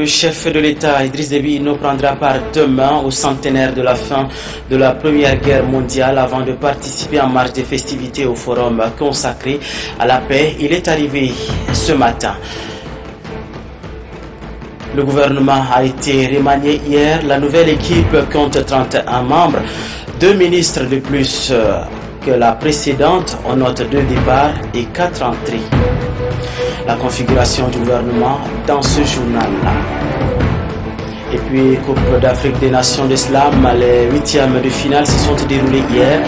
Le chef de l'État, Idriss Déby Itno, prendra part demain au centenaire de la fin de la Première Guerre mondiale avant de participer en marge des festivités au forum consacré à la paix. Il est arrivé ce matin. Le gouvernement a été remanié hier. La nouvelle équipe compte 31 membres, 2 ministres de plus que la précédente. On note 2 départs et 4 entrées. La configuration du gouvernement dans ce journal-là. Et puis, Coupe d'Afrique des Nations d'Islam, les 8e de finale se sont déroulés hier.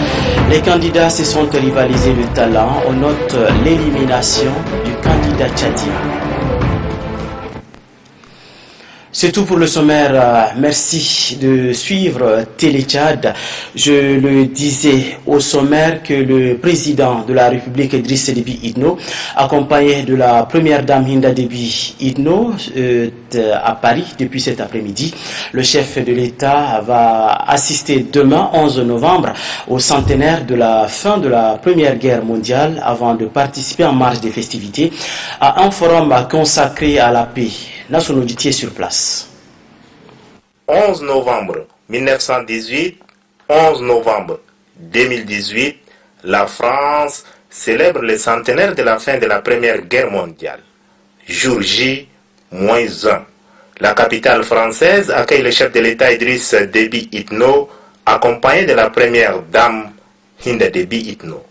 Les candidats se sont rivalisés de talent. On note l'élimination du candidat tchadien. C'est tout pour le sommaire. Merci de suivre Télé Tchad. Je le disais au sommaire que le président de la République, Idriss Déby Itno, accompagné de la première dame Hinda Déby Itno, à Paris depuis cet après-midi. Le chef de l'État va assister demain, 11 novembre, au centenaire de la fin de la Première Guerre mondiale avant de participer en marge des festivités à un forum consacré à la paix. Nassounou Ditié sur place. 11 novembre 1918, 11 novembre 2018, la France célèbre le centenaire de la fin de la Première Guerre mondiale. Jour J-1. La capitale française accueille le chef de l'État Idriss Déby Itno, accompagné de la première dame Hinda Déby Itno.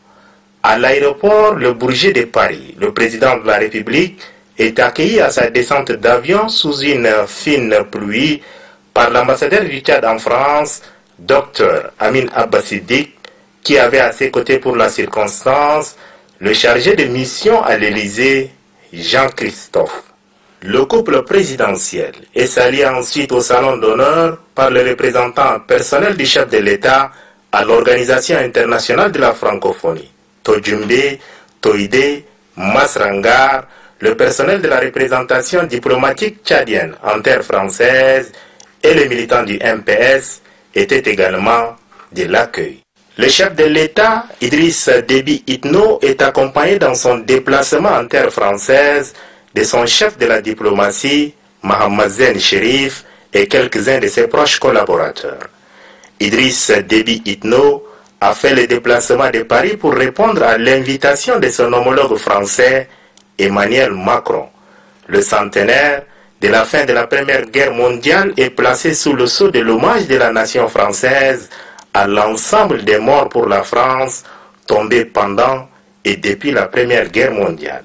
À l'aéroport Le Bourget de Paris, le président de la République est accueilli à sa descente d'avion sous une fine pluie par l'ambassadeur du Tchad en France, Dr Amin Abbasidik, qui avait à ses côtés pour la circonstance le chargé de mission à l'Élysée, Jean-Christophe. Le couple présidentiel est salué ensuite au salon d'honneur par le représentant personnel du chef de l'État à l'Organisation internationale de la francophonie, Tojumbe, Toïde, Masrangar. Le personnel de la représentation diplomatique tchadienne en terre française et les militants du MPS étaient également de l'accueil. Le chef de l'État, Idriss Déby Itno, est accompagné dans son déplacement en terre française de son chef de la diplomatie, Mohamed Zen Chérif, et quelques-uns de ses proches collaborateurs. Idriss Déby Itno a fait le déplacement de Paris pour répondre à l'invitation de son homologue français, Emmanuel Macron. Le centenaire de la fin de la Première Guerre mondiale est placé sous le sceau de l'hommage de la nation française à l'ensemble des morts pour la France tombés pendant et depuis la Première Guerre mondiale.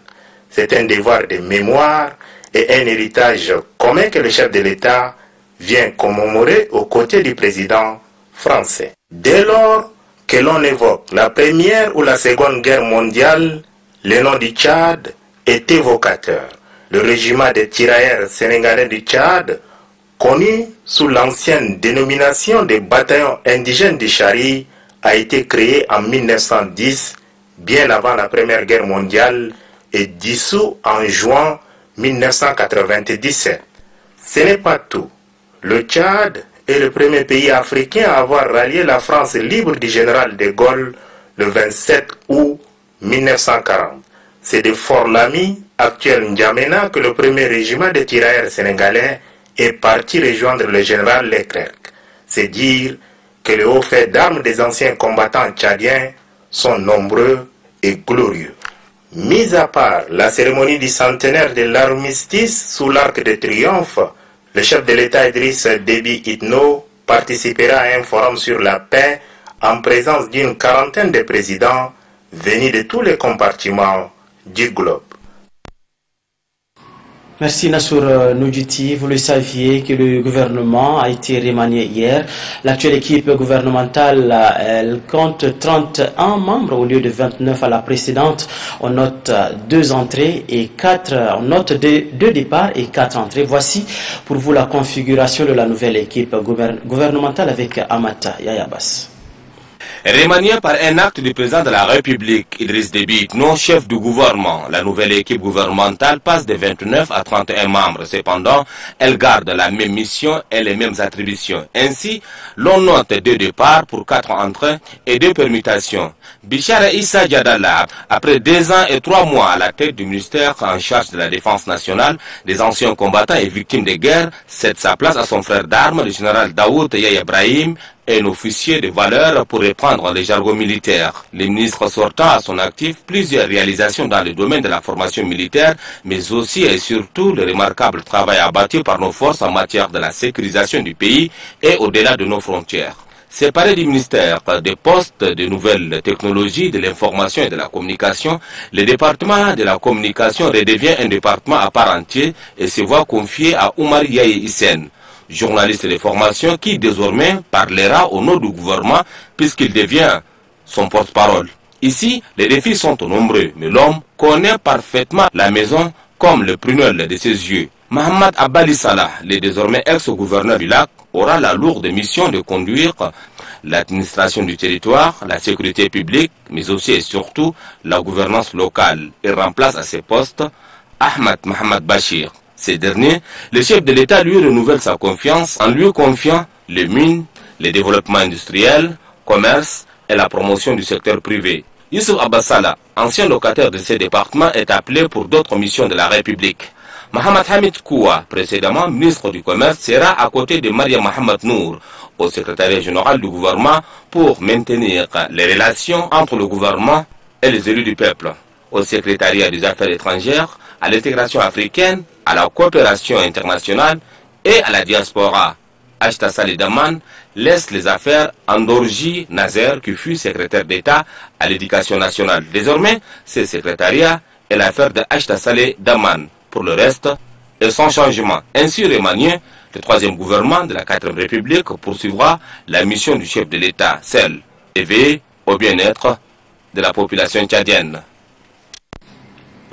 C'est un devoir de mémoire et un héritage commun que le chef de l'État vient commémorer aux côtés du président français. Dès lors que l'on évoque la Première ou la Seconde Guerre mondiale, le nom du Tchad est évocateur. Le régiment des tirailleurs sénégalais du Tchad, connu sous l'ancienne dénomination des bataillons indigènes du Chari, a été créé en 1910, bien avant la Première Guerre mondiale, et dissous en juin 1997. Ce n'est pas tout. Le Tchad est le premier pays africain à avoir rallié la France libre du général de Gaulle le 27 août 1940. C'est de Fort Lamy, actuel N'Djamena, que le premier régiment de tirailleurs sénégalais est parti rejoindre le général Leclerc. C'est dire que les hauts faits d'armes des anciens combattants tchadiens sont nombreux et glorieux. Mis à part la cérémonie du centenaire de l'armistice sous l'Arc de Triomphe, le chef de l'État Idriss Déby Itno participera à un forum sur la paix en présence d'une quarantaine de présidents venus de tous les compartiments du globe. Merci Nassour Noudjiti. Vous le saviez que le gouvernement a été remanié hier. L'actuelle équipe gouvernementale, elle compte 31 membres au lieu de 29 à la précédente. On note 2 entrées et 4, on note 2 départs et 4 entrées. Voici pour vous la configuration de la nouvelle équipe gouvernementale avec Amata Yayabas. Remanié par un acte du président de la République, Idriss Déby Itno, chef du gouvernement, la nouvelle équipe gouvernementale passe de 29 à 31 membres. Cependant, elle garde la même mission et les mêmes attributions. Ainsi, l'on note 2 départs pour 4 entrées et 2 permutations. Bichara Issa Djadala, après 2 ans et 3 mois à la tête du ministère en charge de la défense nationale, des anciens combattants et victimes de guerre, cède sa place à son frère d'armes, le général Daoud Yaya Ibrahim, un officier de valeur pour reprendre les jargons militaires. Le ministre sortant à son actif plusieurs réalisations dans le domaine de la formation militaire, mais aussi et surtout le remarquable travail abattu par nos forces en matière de la sécurisation du pays et au-delà de nos frontières. Séparé du ministère des postes de nouvelles technologies, de l'information et de la communication, le département de la communication redevient un département à part entière et se voit confié à Oumar Yaye Hissène, journaliste de formation qui désormais parlera au nom du gouvernement puisqu'il devient son porte-parole. Ici, les défis sont nombreux, mais l'homme connaît parfaitement la maison comme le prunelle de ses yeux. Mohamed Abali Salah, le désormais ex-gouverneur du lac, aura la lourde mission de conduire l'administration du territoire, la sécurité publique, mais aussi et surtout la gouvernance locale. Il remplace à ses postes Ahmed Mohamed Bachir. Ces derniers, le chef de l'État lui renouvelle sa confiance en lui confiant les mines, le développement industriel, commerce et la promotion du secteur privé. Youssouf Abbasala, ancien locataire de ces départements, est appelé pour d'autres missions de la République. Mohamed Hamid Koua, précédemment ministre du Commerce, sera à côté de Maria Mohamed Nour, au secrétariat général du gouvernement, pour maintenir les relations entre le gouvernement et les élus du peuple. Au secrétariat des affaires étrangères, à l'intégration africaine, à la coopération internationale et à la diaspora. Achta Saleh Daman laisse les affaires à Ndorji Nazer, qui fut secrétaire d'État à l'éducation nationale. Désormais, ce secrétariat est l'affaire de Achta Saleh Daman. Pour le reste, et sans changement. Ainsi remanié, le 3e gouvernement de la 4e République poursuivra la mission du chef de l'État, celle d'éveiller au bien-être de la population tchadienne.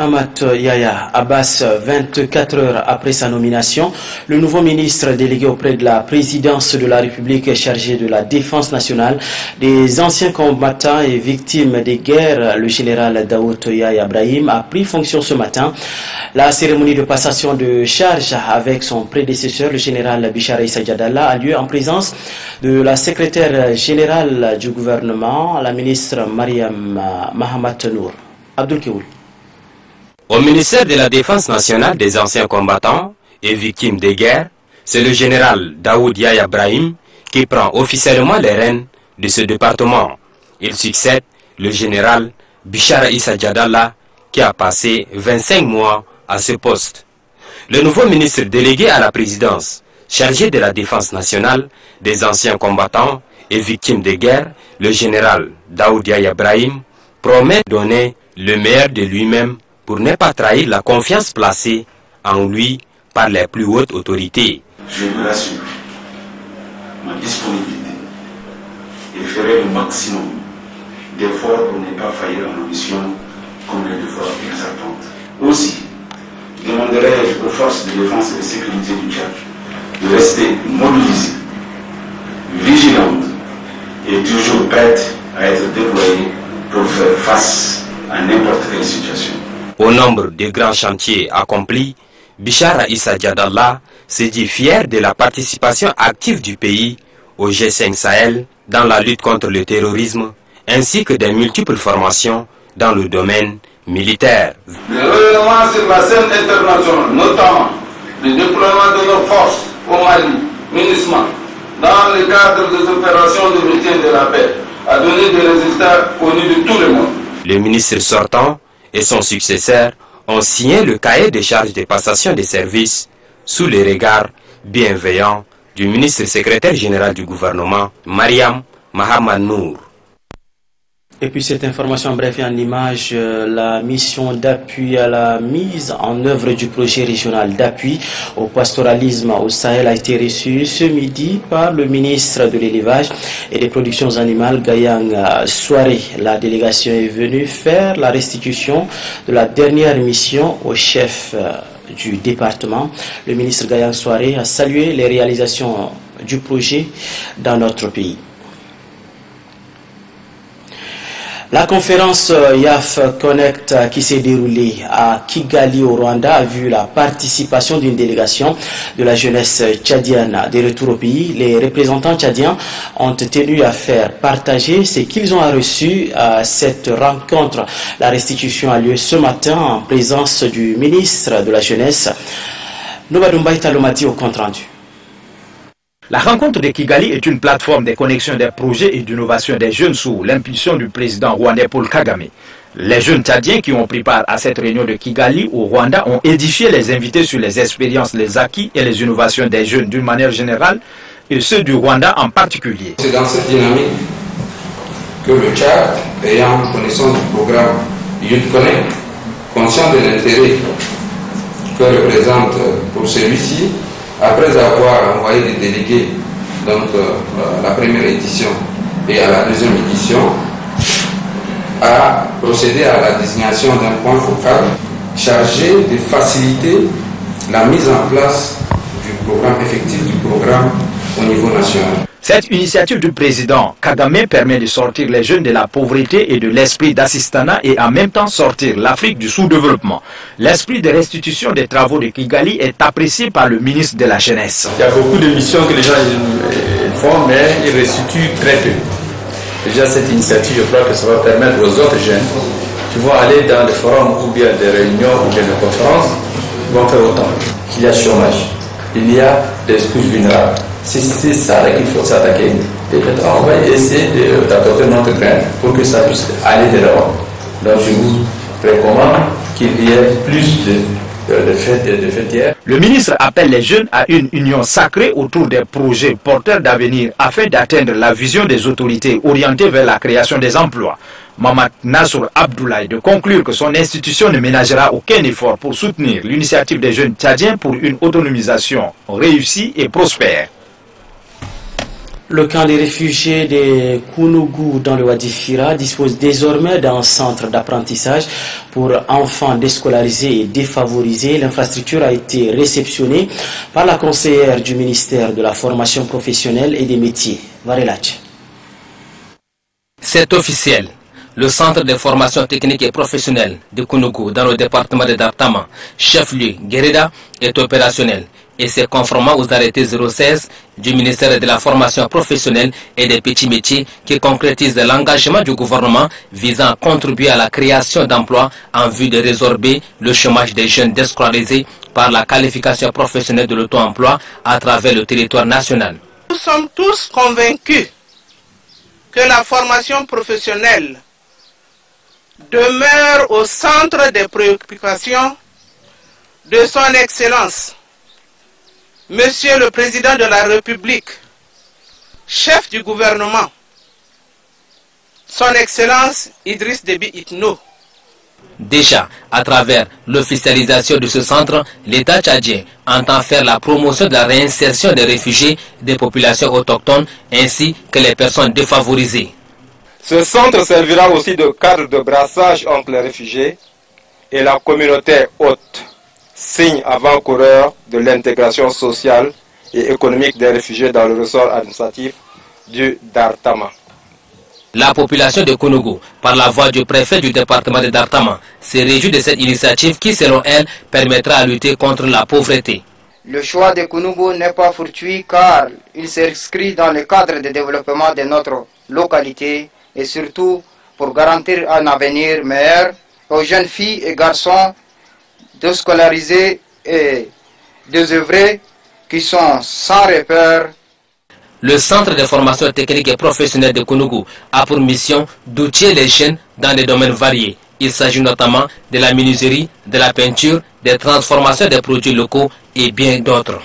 Amat Yaya Abbas, 24 heures après sa nomination, le nouveau ministre délégué auprès de la présidence de la République chargé de la défense nationale, des anciens combattants et victimes des guerres, le général Daoud Yaya Ibrahim, a pris fonction ce matin. La cérémonie de passation de charge avec son prédécesseur, le général Bichara Issa Djadala, a lieu en présence de la secrétaire générale du gouvernement, la ministre Mariam Mohamed Nour. Abdul Keoul. Au ministère de la Défense nationale des anciens combattants et victimes des guerres, c'est le général Daoud Yaya Ibrahim qui prend officiellement les rênes de ce département. Il succède le général Bichara Issa Djadala qui a passé 25 mois à ce poste. Le nouveau ministre délégué à la présidence, chargé de la défense nationale des anciens combattants et victimes des guerres, le général Daoud Yaya Ibrahim, promet de donner le meilleur de lui-même pour ne pas trahir la confiance placée en lui par les plus hautes autorités. Je vous rassure, ma disponibilité et ferai le maximum d'efforts pour ne pas faillir en nos missions comme les efforts exaltantes. Aussi, demanderai-je aux forces de défense et de sécurité du Tchad de rester mobilisées, vigilantes et toujours prêtes à être déployées pour faire face à n'importe quelle situation. Au nombre de grands chantiers accomplis, Bichara Issa Djadala se dit fier de la participation active du pays au G5 Sahel dans la lutte contre le terrorisme, ainsi que des multiples formations dans le domaine militaire. Le rayonnement sur la scène internationale, notamment le déploiement de nos forces au Mali, MINUSMA, dans le cadre des opérations de maintien de la paix, a donné des résultats connus de tout le monde. Le ministre sortant et son successeur ont signé le cahier de charges de passation des services sous les regards bienveillants du ministre secrétaire général du gouvernement, Mariam Mohamed Nour. Et puis cette information en bref et en image, la mission d'appui à la mise en œuvre du projet régional d'appui au pastoralisme au Sahel a été reçue ce midi par le ministre de l'élevage et des productions animales, Gayang Souaré. La délégation est venue faire la restitution de la dernière mission au chef du département. Le ministre Gayang Souaré a salué les réalisations du projet dans notre pays. La conférence YAF Connect qui s'est déroulée à Kigali au Rwanda a vu la participation d'une délégation de la jeunesse tchadienne de retour au pays. Les représentants tchadiens ont tenu à faire partager ce qu'ils ont reçu à cette rencontre. La restitution a lieu ce matin en présence du ministre de la Jeunesse. Nobadumba Italomati au compte rendu. La rencontre de Kigali est une plateforme de connexion des projets et d'innovation des jeunes sous l'impulsion du président rwandais Paul Kagame. Les jeunes tchadiens qui ont pris part à cette réunion de Kigali au Rwanda ont édifié les invités sur les expériences, les acquis et les innovations des jeunes d'une manière générale et ceux du Rwanda en particulier. C'est dans cette dynamique que le Tchad, ayant connaissance du programme Youth Connect, conscient de l'intérêt que représente pour celui-ci, après avoir envoyé des délégués donc, à la première édition et à la deuxième édition, a procédé à la désignation d'un point focal chargé de faciliter la mise en place du programme effectif du programme au niveau national. Cette initiative du président Kagame permet de sortir les jeunes de la pauvreté et de l'esprit d'assistanat et en même temps sortir l'Afrique du sous-développement. L'esprit de restitution des travaux de Kigali est apprécié par le ministre de la Jeunesse. Il y a beaucoup de missions que les gens font, mais ils restituent très peu. Déjà cette initiative, je crois que ça va permettre aux autres jeunes qui vont aller dans des forums ou bien des réunions ou bien des conférences, ils vont faire autant. Il y a chômage, il y a des couches vulnérables. C'est ça qu'il faut s'attaquer. Et maintenant, on va essayer d'apporter notre grain pour que ça puisse aller de l'avant. Donc, je vous recommande qu'il y ait plus de fêtières. Le ministre appelle les jeunes à une union sacrée autour des projets porteurs d'avenir afin d'atteindre la vision des autorités orientées vers la création des emplois. Mamad Nassour Abdoulaye de conclure que son institution ne ménagera aucun effort pour soutenir l'initiative des jeunes tchadiens pour une autonomisation réussie et prospère. Le camp des réfugiés de Kounougou dans le Wadi Fira dispose désormais d'un centre d'apprentissage pour enfants déscolarisés et défavorisés. L'infrastructure a été réceptionnée par la conseillère du ministère de la formation professionnelle et des métiers, Varelach. C'est officiel. Le centre de formation technique et professionnelle de Kounougou dans le département de Dartama, chef-lieu Guérida, est opérationnel. Et c'est conformément aux arrêtés 016 du ministère de la formation professionnelle et des petits métiers qui concrétise l'engagement du gouvernement visant à contribuer à la création d'emplois en vue de résorber le chômage des jeunes déscolarisés par la qualification professionnelle de l'auto-emploi à travers le territoire national. Nous sommes tous convaincus que la formation professionnelle demeure au centre des préoccupations de son Excellence Monsieur le Président de la République, chef du gouvernement, son Excellence Idriss Déby Itno. Déjà, à travers l'officialisation de ce centre, l'État tchadien entend faire la promotion de la réinsertion des réfugiés des populations autochtones ainsi que les personnes défavorisées. Ce centre servira aussi de cadre de brassage entre les réfugiés et la communauté haute, signe avant-coureur de l'intégration sociale et économique des réfugiés dans le ressort administratif du Dartama. La population de Kounougou, par la voix du préfet du département de Dartama, se réjouit de cette initiative qui, selon elle, permettra de lutter contre la pauvreté. Le choix de Kounougou n'est pas fortuit car il s'inscrit dans le cadre de développement de notre localité et surtout pour garantir un avenir meilleur aux jeunes filles et garçons déscolarisés et désœuvrés qui sont sans repère. Le centre de formation technique et professionnelle de Kounougou a pour mission d'outiller les jeunes dans des domaines variés. Il s'agit notamment de la menuiserie, de la peinture, des transformations des produits locaux et bien d'autres.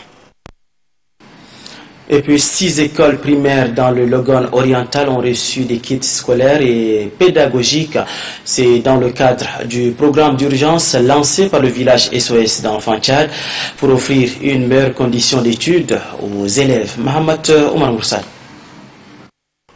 Et puis 6 écoles primaires dans le Logone oriental ont reçu des kits scolaires et pédagogiques. C'est dans le cadre du programme d'urgence lancé par le village SOS d'Enfants Tchad pour offrir une meilleure condition d'études aux élèves. Mohamed Omar Moussal.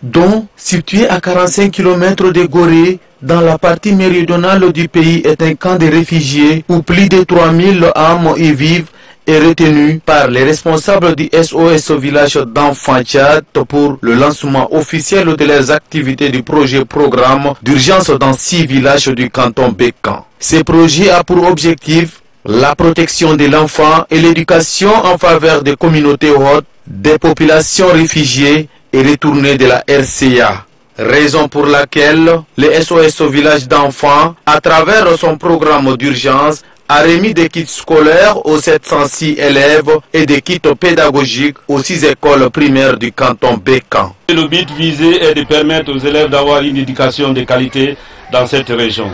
Dont, situé à 45 km de Gorée, dans la partie méridionale du pays, est un camp de réfugiés où plus de 3000 âmes y vivent est retenu par les responsables du SOS Village d'Enfants Tchad pour le lancement officiel de leurs activités du projet programme d'urgence dans 6 villages du canton Bécan. Ce projet a pour objectif la protection de l'enfant et l'éducation en faveur des communautés hautes, des populations réfugiées et retournées de la RCA. Raison pour laquelle le SOS au village d'enfants, à travers son programme d'urgence, a remis des kits scolaires aux 706 élèves et des kits pédagogiques aux 6 écoles primaires du canton Bécan. Le but visé est de permettre aux élèves d'avoir une éducation de qualité dans cette région.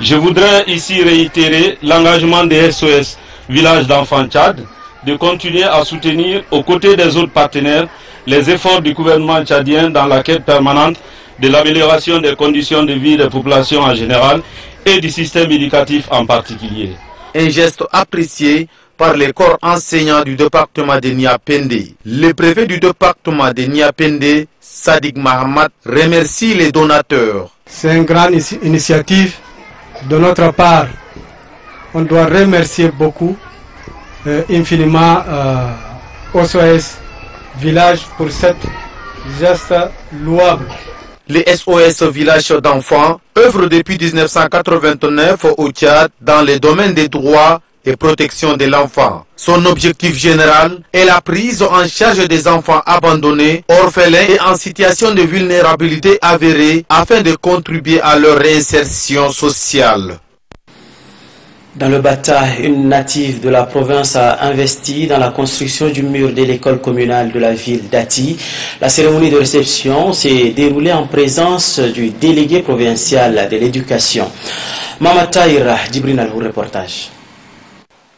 Je voudrais ici réitérer l'engagement des SOS Village d'Enfants Tchad de continuer à soutenir aux côtés des autres partenaires les efforts du gouvernement tchadien dans la quête permanente de l'amélioration des conditions de vie des populations en général et du système éducatif en particulier. Un geste apprécié par les corps enseignants du département de Niapende. Le préfet du département de Niapende, Sadik Mahamat, remercie les donateurs. C'est une grande initiative de notre part. On doit remercier beaucoup, infiniment, SOS Village pour cette geste louable. Le SOS Village d'enfants œuvre depuis 1989 au Tchad dans les domaines des droits et protection de l'enfant. Son objectif général est la prise en charge des enfants abandonnés, orphelins et en situation de vulnérabilité avérée afin de contribuer à leur réinsertion sociale. Dans le Bata, une native de la province a investi dans la construction du mur de l'école communale de la ville d'Ati. La cérémonie de réception s'est déroulée en présence du délégué provincial de l'éducation. Mama Tahira, Djibril Alhou, reportage.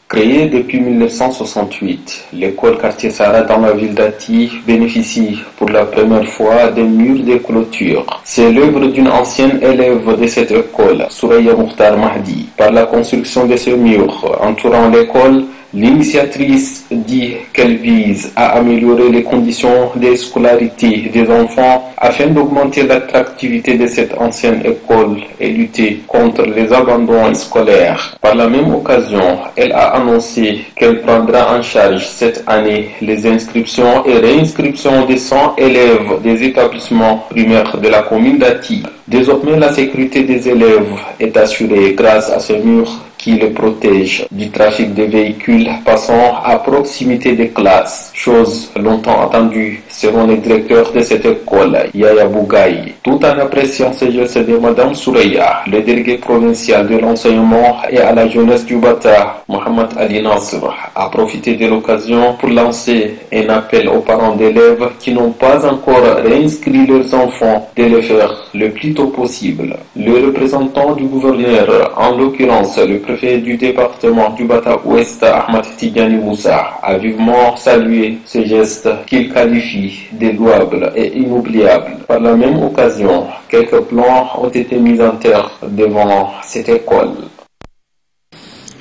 Créée depuis 1968, l'école quartier Sarah dans la ville d'Ati bénéficie pour la première fois des murs de clôture. C'est l'œuvre d'une ancienne élève de cette école, Souraya Mukhtar Mahdi. Par la construction de ce mur entourant l'école, l'initiatrice dit qu'elle vise à améliorer les conditions de scolarité des enfants afin d'augmenter l'attractivité de cette ancienne école et lutter contre les abandons scolaires. Par la même occasion, elle a annoncé qu'elle prendra en charge cette année les inscriptions et réinscriptions de 100 élèves des établissements primaires de la commune d'Ati. Désormais, la sécurité des élèves est assurée grâce à ce mur qui le protège du trafic de véhicules passant à proximité des classes, chose longtemps attendue selon le directeur de cette école, Yaya Bougaï. Tout en appréciant ce geste de Madame Souraya, le délégué provincial de l'enseignement et à la jeunesse du Bata, Mohamed Ali Nasr, a profité de l'occasion pour lancer un appel aux parents d'élèves qui n'ont pas encore réinscrit leurs enfants de le faire le plus tôt possible. Le représentant du gouverneur, en l'occurrence le préfet du département du Bata Ouest, Ahmad Tidjani Moussa, a vivement salué ce geste qu'il qualifie de louable et inoubliable. Par la même occasion, quelques plans ont été mis en terre devant cette école.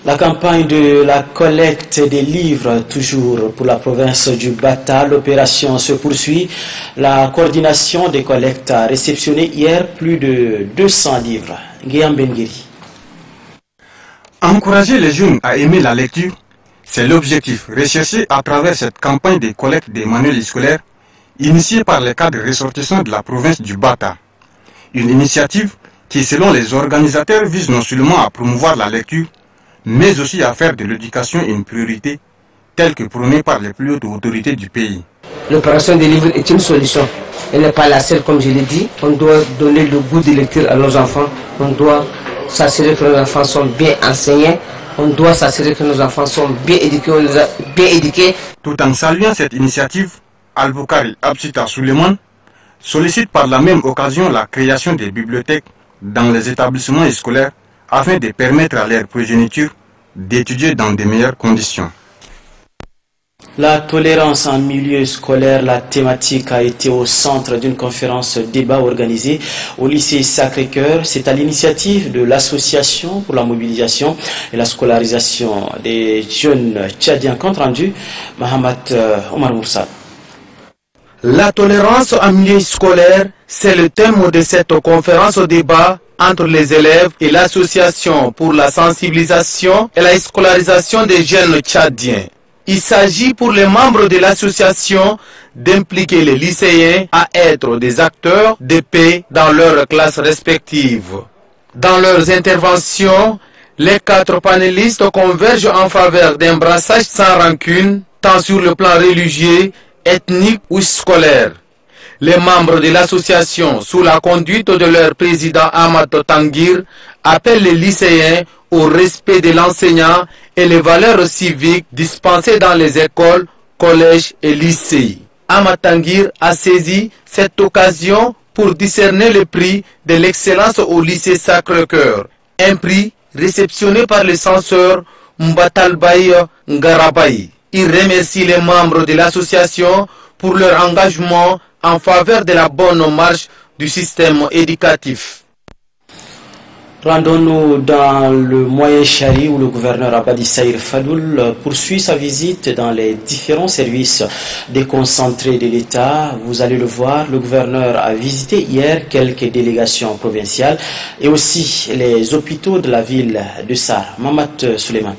La campagne de la collecte des livres, toujours pour la province du Bata, l'opération se poursuit. La coordination des collectes a réceptionné hier plus de 200 livres. Guillaume Benguiri. Encourager les jeunes à aimer la lecture, c'est l'objectif recherché à travers cette campagne de collecte des manuels scolaires initiée par les cadres ressortissants de la province du Bata. Une initiative qui, selon les organisateurs, vise non seulement à promouvoir la lecture, mais aussi à faire de l'éducation une priorité, telle que prônée par les plus hautes autorités du pays. L'opération des livres est une solution. Elle n'est pas la seule, comme je l'ai dit. On doit donner le goût de lecture à nos enfants. On doit s'assurer que nos enfants sont bien enseignés. On doit s'assurer que nos enfants sont bien éduqués. On les a bien éduqués. Tout en saluant cette initiative, Al-Boukari Absita Suleiman sollicite par la même occasion la création des bibliothèques dans les établissements scolaires afin de permettre à leur progéniture d'étudier dans de meilleures conditions. La tolérance en milieu scolaire, la thématique a été au centre d'une conférence débat organisée au lycée Sacré-Cœur. C'est à l'initiative de l'association pour la mobilisation et la scolarisation des jeunes tchadiens. Compte rendu, Mohamed Omar Moussa. La tolérance en milieu scolaire, c'est le thème de cette conférence débat entre les élèves et l'association pour la sensibilisation et la scolarisation des jeunes tchadiens. Il s'agit pour les membres de l'association d'impliquer les lycéens à être des acteurs de paix dans leurs classes respectives. Dans leurs interventions, les 4 panélistes convergent en faveur d'un brassage sans rancune, tant sur le plan religieux, ethnique ou scolaire. Les membres de l'association, sous la conduite de leur président Ahmad Tangir, appellent les lycéens au respect de l'enseignant et les valeurs civiques dispensées dans les écoles, collèges et lycées. Ahmad Tangir a saisi cette occasion pour discerner le prix de l'excellence au lycée Sacré-Cœur, un prix réceptionné par le censeur Mbatalbaï Ngarabaï. Il remercie les membres de l'association pour leur engagement en faveur de la bonne marche du système éducatif. Rendons-nous dans le Moyen Chari où le gouverneur Abadi Saïr Fadoul poursuit sa visite dans les différents services déconcentrés de l'État. Vous allez le voir, le gouverneur a visité hier quelques délégations provinciales et aussi les hôpitaux de la ville de Sar. Mamat Suleiman.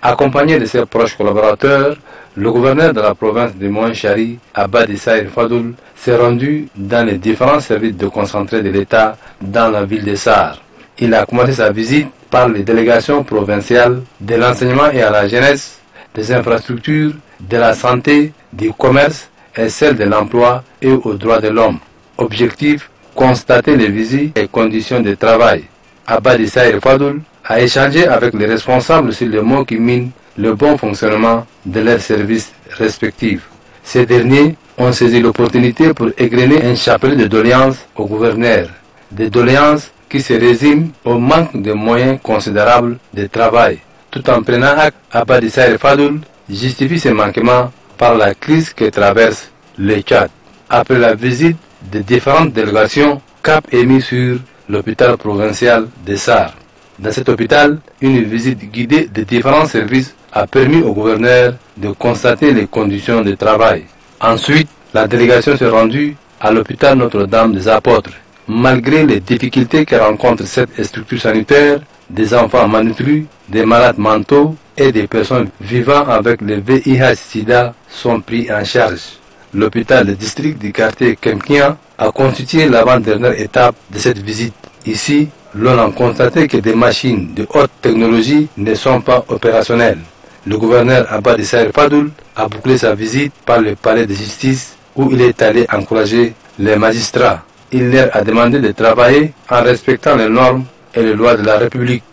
Accompagné de ses proches collaborateurs, le gouverneur de la province de Moyen Chari, Abadi Saïr Fadoul, s'est rendu dans les différents services déconcentrés de l'État dans la ville de Sar. Il a commencé sa visite par les délégations provinciales de l'enseignement et à la jeunesse, des infrastructures, de la santé, du commerce et celle de l'emploi et aux droits de l'homme. Objectif, constater les visites et conditions de travail. Abadi Saïr Fadoul a échangé avec les responsables sur les mots qui minent le bon fonctionnement de leurs services respectifs. Ces derniers ont saisi l'opportunité pour égrener un chapelet de doléances au gouverneur. Des doléances qui se résument au manque de moyens considérables de travail. Tout en prenant acte, Abadi Saïr Fadoul justifie ces manquements par la crise que traverse le Tchad. Après la visite de différentes délégations, cap est mis sur l'hôpital provincial de Sar. Dans cet hôpital, une visite guidée de différents services a permis au gouverneur de constater les conditions de travail. Ensuite, la délégation s'est rendue à l'hôpital Notre-Dame des Apôtres. Malgré les difficultés que rencontre cette structure sanitaire, des enfants malnutris, des malades mentaux et des personnes vivant avec le VIH-Sida sont pris en charge. L'hôpital de district du quartier Kemkia a constitué l'avant-dernière étape de cette visite. Ici, l'on a constaté que des machines de haute technologie ne sont pas opérationnelles. Le gouverneur Abadi Saïr Fadoul a bouclé sa visite par le palais de justice où il est allé encourager les magistrats. Il leur a demandé de travailler en respectant les normes et les lois de la République.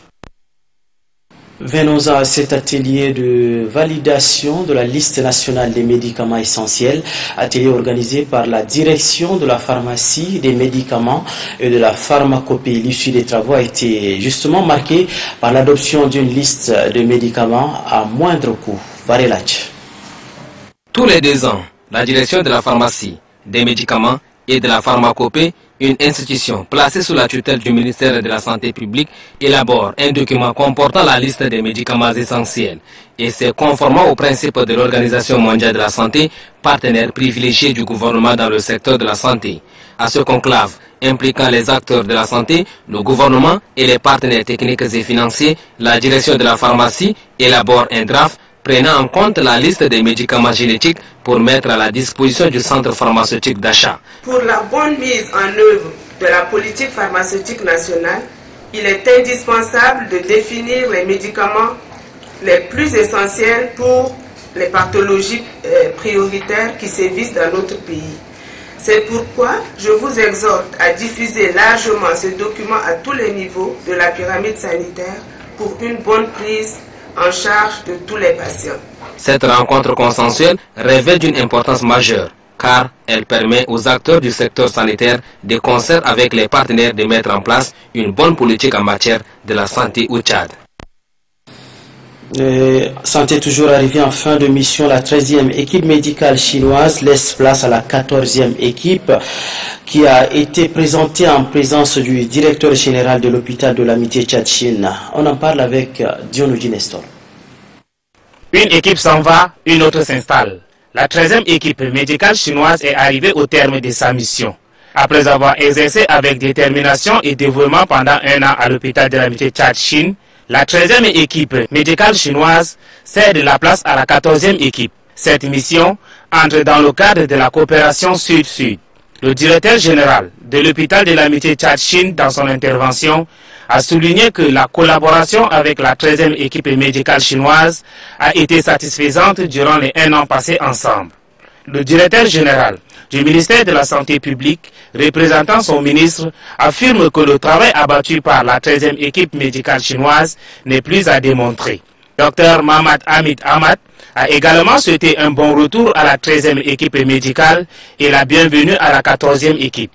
Venons à cet atelier de validation de la liste nationale des médicaments essentiels, atelier organisé par la direction de la pharmacie des médicaments et de la pharmacopée. L'issue des travaux a été justement marquée par l'adoption d'une liste de médicaments à moindre coût. Varelach. Tous les 2 ans, la direction de la pharmacie, des médicaments et de la pharmacopée, une institution placée sous la tutelle du ministère de la Santé publique, élabore un document comportant la liste des médicaments essentiels et c'est conformant aux principes de l'Organisation mondiale de la santé, partenaire privilégié du gouvernement dans le secteur de la santé. À ce conclave, impliquant les acteurs de la santé, le gouvernement et les partenaires techniques et financiers, la direction de la pharmacie élabore un draft prenant en compte la liste des médicaments génétiques pour mettre à la disposition du centre pharmaceutique d'achat. Pour la bonne mise en œuvre de la politique pharmaceutique nationale, il est indispensable de définir les médicaments les plus essentiels pour les pathologies prioritaires qui sévissent dans notre pays. C'est pourquoi je vous exhorte à diffuser largement ce document à tous les niveaux de la pyramide sanitaire pour une bonne prise en charge de tous les patients. Cette rencontre consensuelle révèle d'une importance majeure car elle permet aux acteurs du secteur sanitaire, de concert avec les partenaires, de mettre en place une bonne politique en matière de la santé au Tchad. Santé toujours arrivée en fin de mission, la 13e équipe médicale chinoise laisse place à la 14e équipe qui a été présentée en présence du directeur général de l'hôpital de l'amitié Tchad-Chine. On en parle avec Dionodi Nestor. Une équipe s'en va, une autre s'installe. La 13e équipe médicale chinoise est arrivée au terme de sa mission. Après avoir exercé avec détermination et dévouement pendant 1 an à l'hôpital de l'amitié Tchad-Chine, La 13e équipe médicale chinoise cède la place à la 14e équipe. Cette mission entre dans le cadre de la coopération Sud-Sud. Le directeur général de l'hôpital de l'amitié Tchad-Chine, dans son intervention, a souligné que la collaboration avec la 13e équipe médicale chinoise a été satisfaisante durant les 1 an passés ensemble. Le directeur général du ministère de la Santé publique, représentant son ministre, affirme que le travail abattu par la 13e équipe médicale chinoise n'est plus à démontrer. Dr Mohamed Hamid Ahmad a également souhaité un bon retour à la 13e équipe médicale et la bienvenue à la 14e équipe.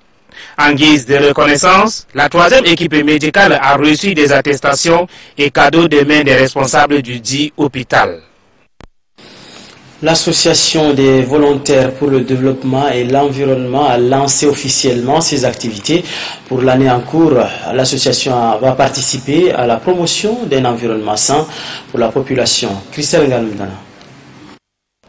En guise de reconnaissance, la 3e équipe médicale a reçu des attestations et cadeaux des mains des responsables du dit hôpital. L'association des volontaires pour le développement et l'environnement a lancé officiellement ses activités. Pour l'année en cours, l'association va participer à la promotion d'un environnement sain pour la population. Christelle Ngalundana.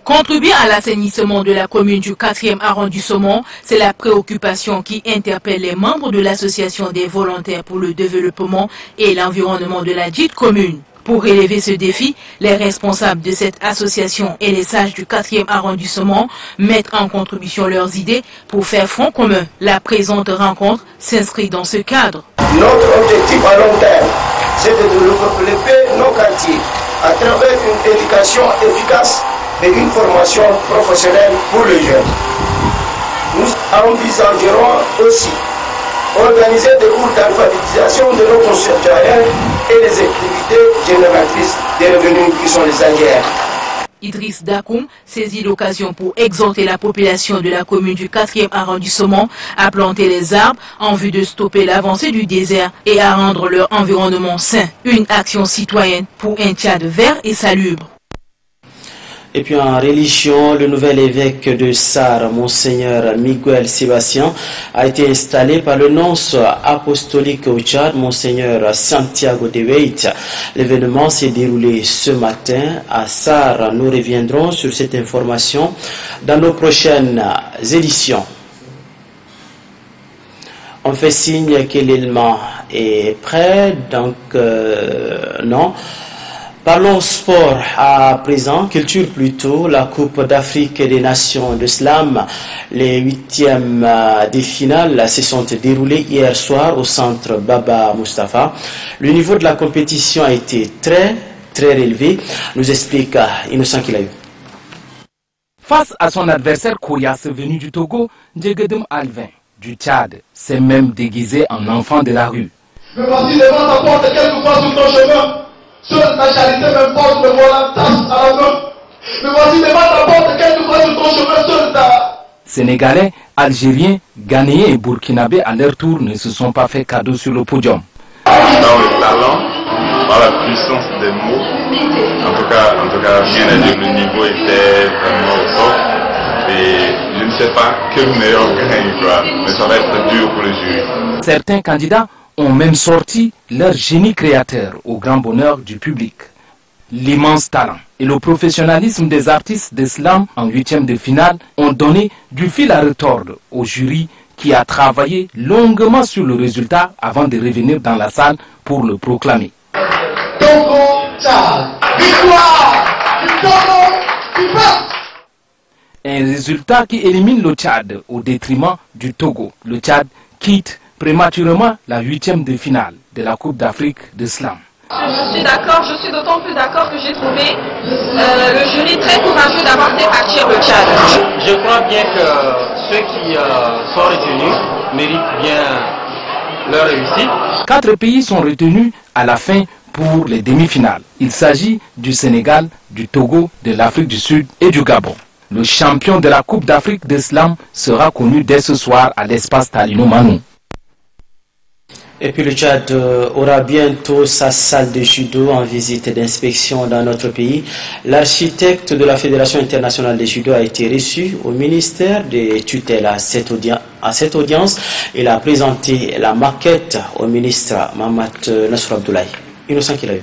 Contribuer à l'assainissement de la commune du 4e arrondissement, c'est la préoccupation qui interpelle les membres de l'association des volontaires pour le développement et l'environnement de la dite commune. Pour relever ce défi, les responsables de cette association et les sages du 4e arrondissement mettent en contribution leurs idées pour faire front commun. La présente rencontre s'inscrit dans ce cadre. Notre objectif à long terme, c'est de développer nos quartiers à travers une éducation efficace et une formation professionnelle pour les jeunes. Nous envisagerons aussi organiser des cours d'alphabétisation de nos concitoyens et les activités génératrices des revenus qui sont les AGR. Idriss Dakoum saisit l'occasion pour exhorter la population de la commune du 4e arrondissement à planter les arbres en vue de stopper l'avancée du désert et à rendre leur environnement sain. Une action citoyenne pour un Tchad vert et salubre. Et puis en religion, le nouvel évêque de Sarre, Monseigneur Miguel Sébastien, a été installé par le nonce apostolique au Tchad, Monseigneur Santiago de Weit. L'événement s'est déroulé ce matin à Sarre. Nous reviendrons sur cette information dans nos prochaines éditions. On fait signe que l'élément est prêt, donc non. Parlons sport à présent, culture plutôt. La Coupe d'Afrique des Nations de Slam, les 8e des finales se sont déroulées hier soir au centre Baba Mustafa. Le niveau de la compétition a été très relevé, nous explique Innocent Kilayou. Face à son adversaire coriace venu du Togo, Djegedem Alvin du Tchad s'est même déguisé en enfant de la rue. Mais voici devant ta porte quelquefois sur ton chemin. Seule ta charité m'importe, me voilà tasse à la main. Mais voici devant ta porte quelquefois sur ton chemin, seule ta... Sénégalais, Algériens, Ghanéens et Burkinabés à leur tour ne se sont pas fait cadeau sur le podium. Dans le talent, par la puissance des mots, en tout cas, bien le niveau était vraiment au top. Et je ne sais pas quel meilleur gagne, mais ça va être dur pour les jurys. Certains candidats ont même sorti leur génie créateur au grand bonheur du public. L'immense talent et le professionnalisme des artistes de slam en 8e de finale ont donné du fil à retordre au jury qui a travaillé longuement sur le résultat avant de revenir dans la salle pour le proclamer. Togo, Tchad, victoire du Togo, du peuple. Un résultat qui élimine le Tchad au détriment du Togo. Le Tchad quitte prématurément la 8e de finale de la Coupe d'Afrique de Slam. Je suis d'accord, je suis d'autant plus d'accord que j'ai trouvé le jury très courageux d'avoir fait partir le Tchad. Je crois bien que ceux qui sont retenus méritent bien leur réussite. 4 pays sont retenus à la fin pour les demi-finales. Il s'agit du Sénégal, du Togo, de l'Afrique du Sud et du Gabon. Le champion de la Coupe d'Afrique de Slam sera connu dès ce soir à l'espace Talino Manou. Et puis le Tchad aura bientôt sa salle de judo en visite d'inspection dans notre pays. L'architecte de la Fédération internationale de judo a été reçu au ministère des tutelles à cette audience. Il a présenté la maquette au ministre Mahamat Nassour Abdoulaye. Innocent Kilayou.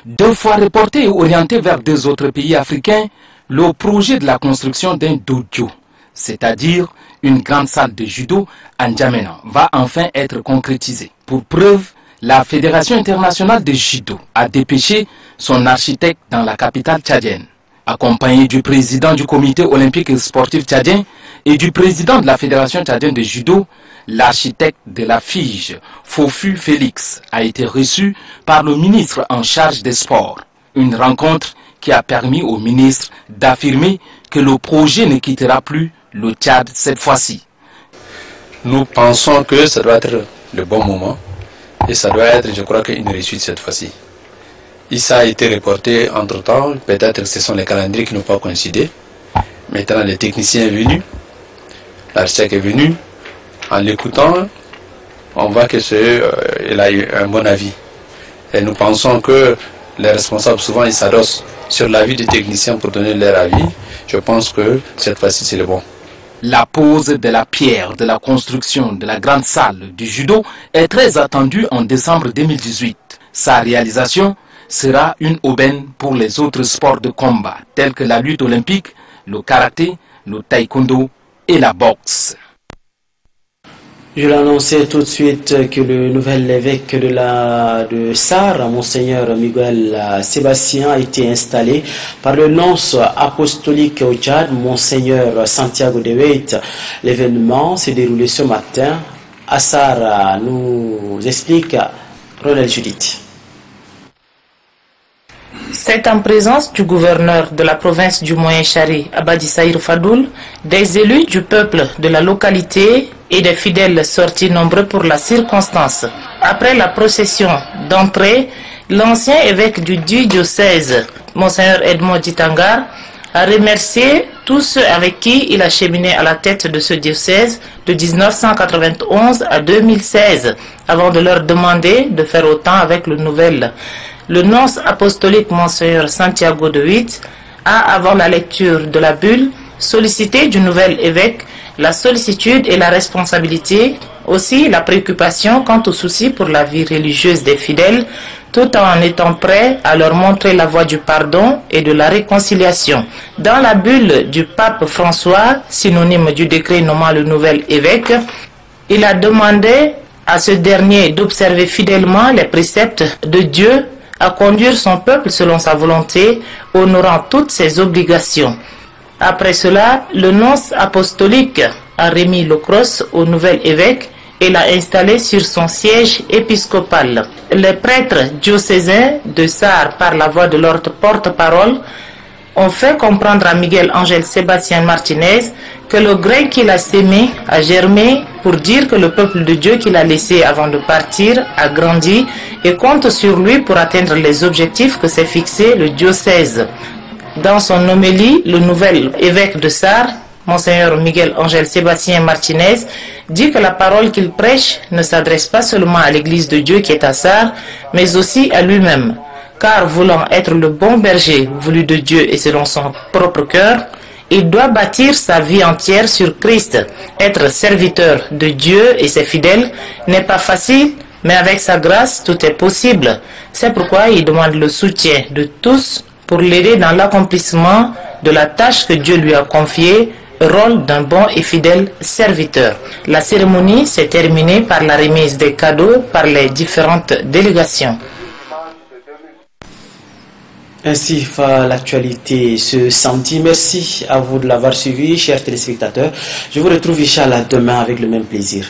2 fois reporté et orienté vers 2 autres pays africains, le projet de la construction d'un dojo, c'est-à-dire une grande salle de judo à N'Djamena, va enfin être concrétisé. Pour preuve, La Fédération internationale de judo a dépêché son architecte dans la capitale tchadienne. Accompagné du président du comité olympique et sportif tchadien et du président de la Fédération tchadienne de judo, l'architecte de la FIGE, Fofu Félix, a été reçu par le ministre en charge des sports. Une rencontre qui a permis au ministre d'affirmer que le projet ne quittera plus le Tchad cette fois-ci. Nous pensons que ça doit être le bon moment et ça doit être, je crois, une réussite cette fois-ci. Ça a été reporté entre-temps, peut-être que ce sont les calendriers qui n'ont pas coïncidé. Maintenant, le technicien est venu, l'architecte est venu. En l'écoutant, on voit qu'il a eu un bon avis. Et nous pensons que les responsables, souvent, ils s'adossent sur l'avis des techniciens pour donner leur avis. Je pense que cette fois-ci, c'est le bon. La pose de la pierre de la construction de la grande salle du judo est très attendue en décembre 2018. Sa réalisation sera une aubaine pour les autres sports de combat, tels que la lutte olympique, le karaté, le taekwondo et la boxe. Je l'annonçais tout de suite que le nouvel évêque de Sarre, Monseigneur Miguel Sébastien, a été installé par le nonce apostolique au Tchad, Monseigneur Santiago de Weit. L'événement s'est déroulé ce matin à Sarre, nous explique Ronald Judith. C'est en présence du gouverneur de la province du Moyen-Chari, Abadi Saïr Fadoul, des élus du peuple de la localité et des fidèles sortis nombreux pour la circonstance. Après la procession d'entrée, l'ancien évêque du diocèse, Monseigneur Edmond Ditangar, a remercié tous ceux avec qui il a cheminé à la tête de ce diocèse de 1991 à 2016, avant de leur demander de faire autant avec le nouvel. Le nonce apostolique Monseigneur Santiago de Weit a, avant la lecture de la bulle, sollicité du nouvel évêque la sollicitude et la responsabilité, aussi la préoccupation quant aux soucis pour la vie religieuse des fidèles, tout en étant prêt à leur montrer la voie du pardon et de la réconciliation. Dans la bulle du pape François, synonyme du décret nommant le nouvel évêque, il a demandé à ce dernier d'observer fidèlement les préceptes de Dieu, à conduire son peuple selon sa volonté, honorant toutes ses obligations. Après cela, le nonce apostolique a remis le cross au nouvel évêque et l'a installé sur son siège épiscopal. Les prêtres diocésains de Sarre, par la voix de leur porte-parole, ont fait comprendre à Miguel Ángel Sébastien Martinez que le grain qu'il a sémé a germé, pour dire que le peuple de Dieu qu'il a laissé avant de partir a grandi et compte sur lui pour atteindre les objectifs que s'est fixé le diocèse. Dans son homélie, le nouvel évêque de Sarre, Monseigneur Miguel Ángel Sébastien Martinez, dit que la parole qu'il prêche ne s'adresse pas seulement à l'église de Dieu qui est à Sarre, mais aussi à lui-même. Car voulant être le bon berger voulu de Dieu et selon son propre cœur, il doit bâtir sa vie entière sur Christ. Être serviteur de Dieu et ses fidèles n'est pas facile, mais avec sa grâce, tout est possible. C'est pourquoi il demande le soutien de tous pour l'aider dans l'accomplissement de la tâche que Dieu lui a confiée, rôle d'un bon et fidèle serviteur. La cérémonie s'est terminée par la remise des cadeaux par les différentes délégations. Ainsi va l'actualité ce samedi. Merci à vous de l'avoir suivi, chers téléspectateurs. Je vous retrouve Inch'Allah demain avec le même plaisir.